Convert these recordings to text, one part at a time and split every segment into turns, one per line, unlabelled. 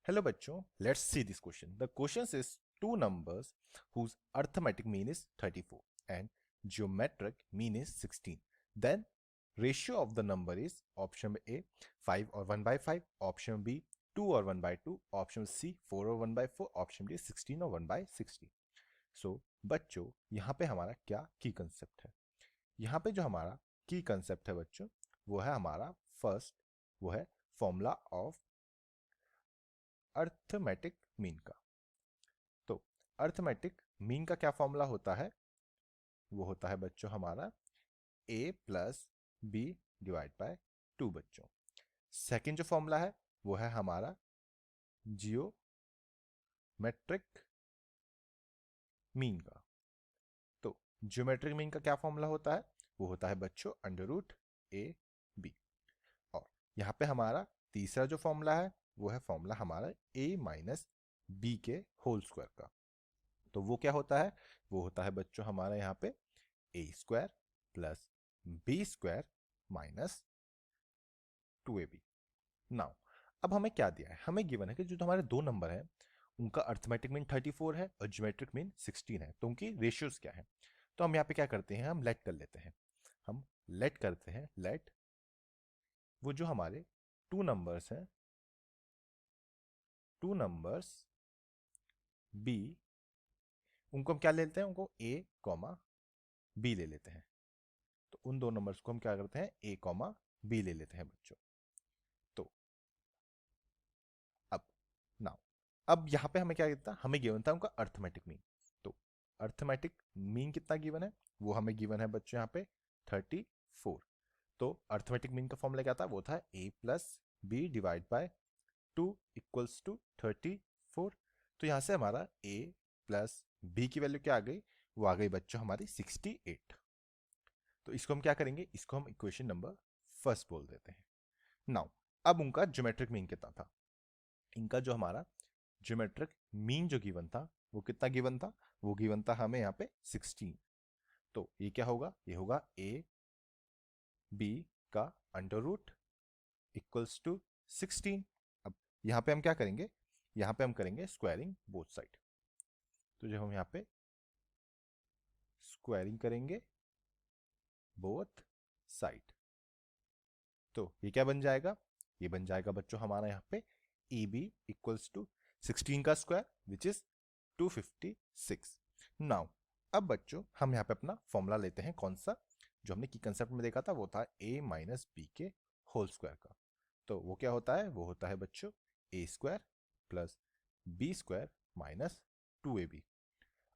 Hello bachcho, let's see this question. The question says two numbers whose arithmetic mean is 34 and geometric mean is 16. Then ratio of the number is option A 5 or 1 by 5, option B 2 or 1 by 2, option C 4 or 1 by 4, option D 16 or 1 by 16. So बच्चों यहाँ पे हमारा क्या की concept है? यहाँ पे जो हमारा की कंसेप्ट है बच्चों वो है हमारा फर्स्ट, वो है फॉर्मूला ऑफ अर्थमेटिक मीन का। तो अर्थमेटिक मीन का क्या फॉर्मूला होता है? वो होता है बच्चों हमारा a plus B divide by 2 बच्चों। सेकंड जो फॉर्मूला है वो है हमारा जियोमेट्रिक मीन का। तो जियोमेट्रिक मीन का क्या फॉर्मूला होता है? वो होता है बच्चों अंडर रूट ए बी। और यहाँ पे हमारा तीसरा जो फॉर्मूला है वो है फॉर्मूला हमारा a माइनस बी के होल स्क्वायर का। तो वो क्या होता है? वो होता है बच्चों हमारा यहाँ पे a square plus B square minus 2ab। Now अब हमें क्या दिया है? हमें गिवन है कि जो हमारे दो नंबर हैं उनका अर्थमेटिक मीन 34 है और ज्योमेट्रिक मीन 16 है, तो उनकी रेशियोज क्या है? तो हम यहाँ पे क्या करते हैं, हम लेट कर लेते हैं। हम लेट करते हैं, लेट वो जो हमारे टू नंबर्स हैं, टू नंबर्स बी, उनको हम क्या ले लेते हैं? उनको a कॉमा बी ले लेते हैं। तो उन दो नंबर्स को हम क्या करते हैं? a कॉमा बी ले लेते हैं बच्चों। तो अब नाउ अब यहाँ पे हमें क्या किया? हमें गिवन था उनका अर्थमेटिक मीन। तो अर्थमेटिक मीन कितना गिवन है? वो हमें गिवन है बच्चों यहाँ पे 34। तो अर्थमेटिक मीन का फॉर्मूला क्या था? वो था a plus B divide by 2 equals to 34। तो यहाँ से हमारा a प्लस बी की वैल्यू क्या आ गई? वो आ गई बच्चों हमारी 68। तो इसको हम क्या करेंगे? इसको हम इक्वेशन नंबर फर्स्ट बोल देते हैं। नाउ अब उनका ज्योमेट्रिक मीन कितना था? इनका जो हमारा ज्योमेट्रिक मीन जो गिवन था वो कितना गिवन था? वो गिवन था हमें यहाँ पे 16। तो ये क्या होगा? ये होगा a b का अंडर रूट इक्वल्स टू 16। अब यहाँ पे हम क्या करेंगे? यहाँ पे हम करेंगे स्क्वायरिंग बोथ साइड। तो जब हम यहाँ पे स्क्वायरिंग करेंगे बोथ साइड तो ये क्या बन जाएगा? ये बन जाएगा बच्चों हमारा यहाँ पे ए बी इक्वल्स टू 16 का स्क्वायर विच इज 256। नाउ अब बच्चों हम यहाँ पे अपना फॉर्मूला लेते हैं। कौन सा? जो हमने की कंसेप्ट में देखा था वो था a माइनस बी के होल स्क्वायर का। तो वो क्या होता है? वो होता है बच्चों a square plus B square minus 2ab।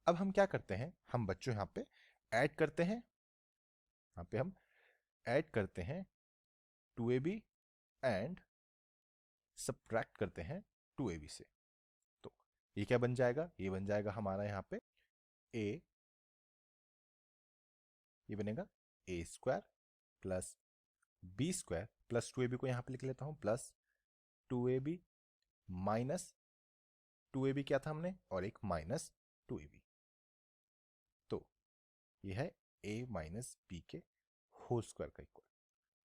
अब हम क्या करते हैं? हम बच्चों यहाँ पे ऐड करते हैं, यहाँ पे हम ऐड करते हैं 2ab एंड सब्ट्रैक्ट करते हैं 2ab से। तो ये क्या बन जाएगा? ये बन जाएगा हमारा यहाँ पे a, ये बनेगा a square plus B square plus 2ab को यहाँ पे लिख लेता हूँ प्लस 2ab माइनस 2ab क्या था हमने? और एक माइनस 2ab। तो ये है a माइनस बी के होल स्क्वायर का इक्वल।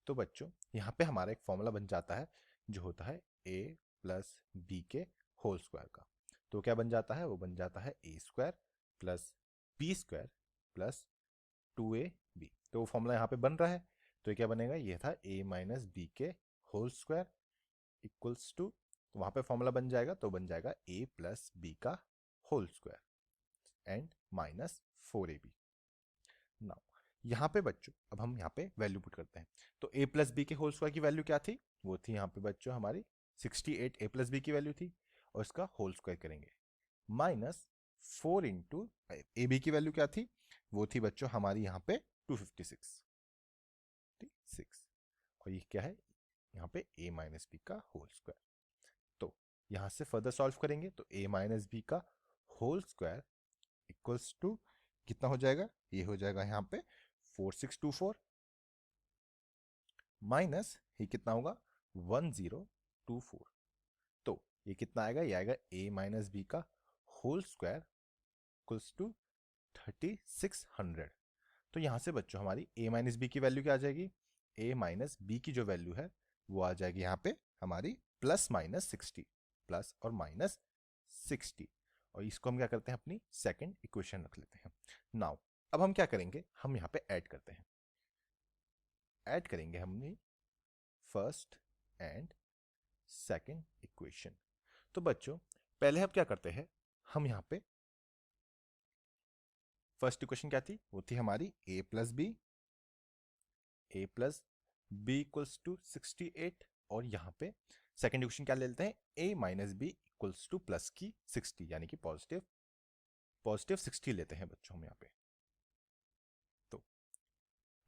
तो बच्चों यहाँ पे हमारा एक फॉर्मूला बन जाता है जो होता है a प्लस बी के होल स्क्वायर का। तो क्या बन जाता है? वो बन जाता है a square plus B square plus 2ab। तो वो फॉर्मूला यहाँ पे बन रहा है। तो ये क्या बनेगा? ये था a माइनस बी के होल स्क्वायर इक्वल्स टू, तो वहाँ पे फॉर्मूला बन जाएगा, तो बन जाएगा a प्लस बी का whole square and minus 4ab। Now यहाँ पे बच्चों अब हम यहाँ पे वैल्यू पुट करते हैं। तो a प्लस बी के होल स्क्वायर की वैल्यू क्या थी? वो थी यहाँ पे बच्चों हमारी 68 a प्लस बी की वैल्यू थी, और इसका होल स्क्वायर करेंगे माइनस 4 इंटू ए बी की वैल्यू क्या थी? वो थी बच्चों हमारी यहाँ पे 256। और ये क्या है? यहाँ पे a माइनस बी का होल स्क्वायर। तो यहाँ से फर्दर सॉल्व करेंगे तो a माइनस बी का होल स्क्वायर इक्वल्स टू कितना हो जाएगा? ये हो जाएगा यहाँ पे 4624 माइनस ये कितना होगा? 1024। तो ये कितना आएगा? ये आएगा a माइनस बी का होल स्क्वायर इक्वल्स टू 3600। तो यहाँ से बच्चों हमारी a माइनस बी की वैल्यू क्या आ जाएगी? a माइनस बी की जो वैल्यू है वो आ जाएगी यहाँ पे हमारी प्लस माइनस 60। प्लस और माइनस 60, और इसको हम क्या करते हैं अपनी सेकंड इक्वेशन रख लेते हैं। नाउ अब हम क्या करेंगे, हम यहाँ पे ऐड करते हैं, ऐड करेंगे हमने फर्स्ट एंड सेकंड इक्वेशन। तो बच्चों पहले हम क्या करते हैं, हम यहाँ पे फर्स्ट इक्वेशन क्या थी, वो थी हमारी a plus B equals to 68, और यहाँ पे सेकंड इक्वेशन क्या ले लेते हैं, a minus B equals to plus की 60, यानी कि पॉजिटिव 60 लेते हैं बच्चों हम यहाँ पे। तो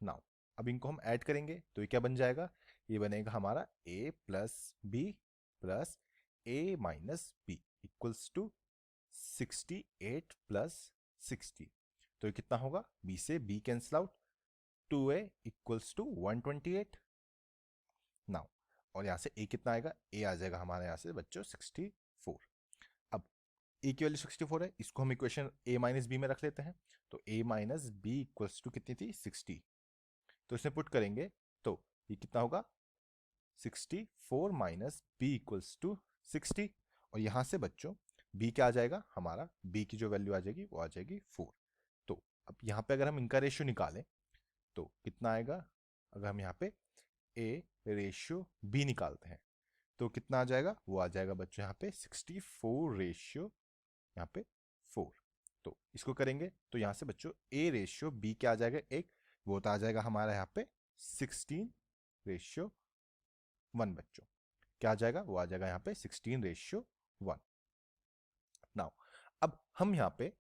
नाउ अब इनको हम ऐड करेंगे तो ये क्या बन जाएगा, ये बनेगा हमारा a plus B plus a minus B equals to 68 plus 60। तो ये कितना होगा, b से b cancel out, 2a equals to 128। Now और यहाँ से a कितना आएगा, a आ जाएगा हमारे यहाँ से बच्चों 64। अब a की वैल्यू 64 है, इसको हम इक्वेशन a माइनस बी में रख लेते हैं। तो a minus B equals to कितनी थी, 60। तो इसमें पुट करेंगे तो ये कितना होगा, 64 माइनस बी इक्वल्स टू 60, और यहाँ से बच्चों b क्या आ जाएगा हमारा, b की जो वैल्यू आ जाएगी वो आ जाएगी 4। तो अब यहाँ पे अगर हम इनका रेशियो निकालें तो कितना आएगा, अगर हम यहाँ पे a रेशियो b निकालते हैं तो कितना आ जाएगा, वो आ जाएगा बच्चों यहाँ पे 64 रेशियो यहाँ पे 4। तो इसको करेंगे तो यहाँ से बच्चों a रेशियो b क्या आ जाएगा, एक वो तो आ जाएगा हमारा यहाँ पे 16 रेशियो 1 बच्चों, क्या आ जाएगा, वो आ जाएगा यहाँ पे 16 रेशियो 1। नाउ अब हम यहाँ पे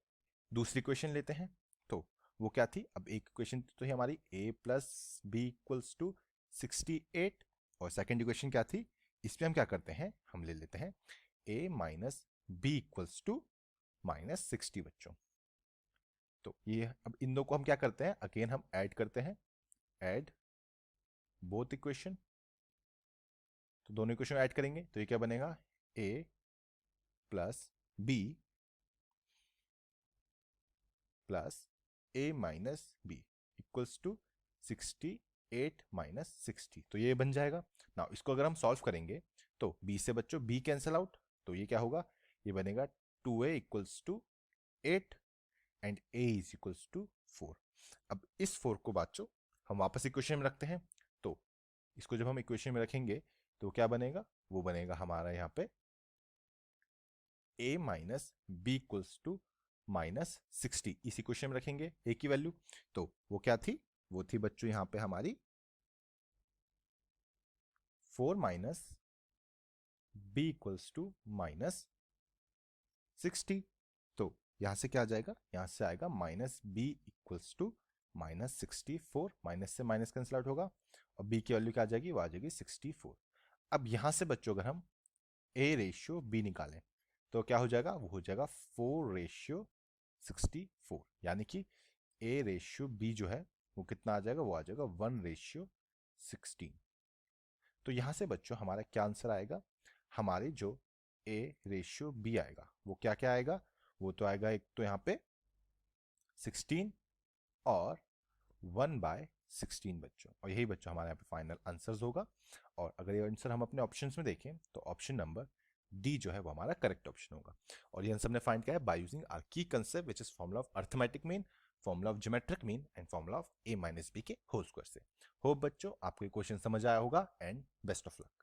दूसरी इक्वेशन लेते हैं, तो वो क्या थी, अब एक इक्वेशन तो ही हमारी a plus B equals to 68, और सेकेंड इक्वेशन क्या थी, इसमें हम क्या करते हैं, हम ले लेते हैं a minus B equals to minus 60 बच्चों। तो ये अब इन दो को हम क्या करते हैं, अगेन हम ऐड करते हैं, ऐड बोथ इक्वेशन। तो दोनों इक्वेशन ऐड करेंगे तो ये क्या बनेगा, a plus B plus a minus B equals to 68 minus 60। तो ये बन जाएगा। ना इसको अगर हम सॉल्व करेंगे तो b से बच्चों b कैंसिल आउट, तो ये क्या होगा, ये बनेगा 2a equals to 8 and a is equals to 4। अब इस 4 को बच्चों हम वापस इक्वेशन में रखते हैं, तो इसको जब हम इक्वेशन में रखेंगे तो क्या बनेगा, वो बनेगा हमारा यहाँ पे a minus B equals to minus 60। इस इक्वेशन में रखेंगे a की वैल्यू, तो वो क्या थी, वो थी बच्चों यहाँ पे हमारी 4 minus B equals to minus 60। तो यहाँ से क्या आ जाएगा, यहाँ से आएगा minus B equals to minus 64, minus से माइनस कैंसिल आउट होगा, और b की वैल्यू क्या आ जाएगी, वो आ जाएगी 64। अब यहाँ से बच्चों अगर हम a रेशियो b निकालें तो क्या हो जाएगा, वो हो जाएगा 4 रेशियो 64, यानी कि a रेशियो b जो है वो कितना आ जाएगा, वो आ जाएगा 1 रेशियो 16। तो यहाँ से बच्चों हमारा क्या आंसर आएगा, हमारे जो a रेशियो b आएगा वो क्या क्या आएगा, वो तो आएगा एक तो यहाँ पे 16 और 1/16 बच्चों, और यही बच्चों हमारे यहाँ पे फाइनल आंसर्स होगा। और अगर ये आंसर हम अपने ऑप्शंस में देखें तो ऑप्शन नंबर डी जो है वो हमारा करेक्ट ऑप्शन होगा। और ये आंसर हमने फाइंड किया है by using our key concept which is formula of arithmetic mean, formula of geometric mean and formula of a minus B के होल स्क्वायर से। होप बच्चों आपको ये क्वेश्चन समझ आया होगा एंड बेस्ट ऑफ लक।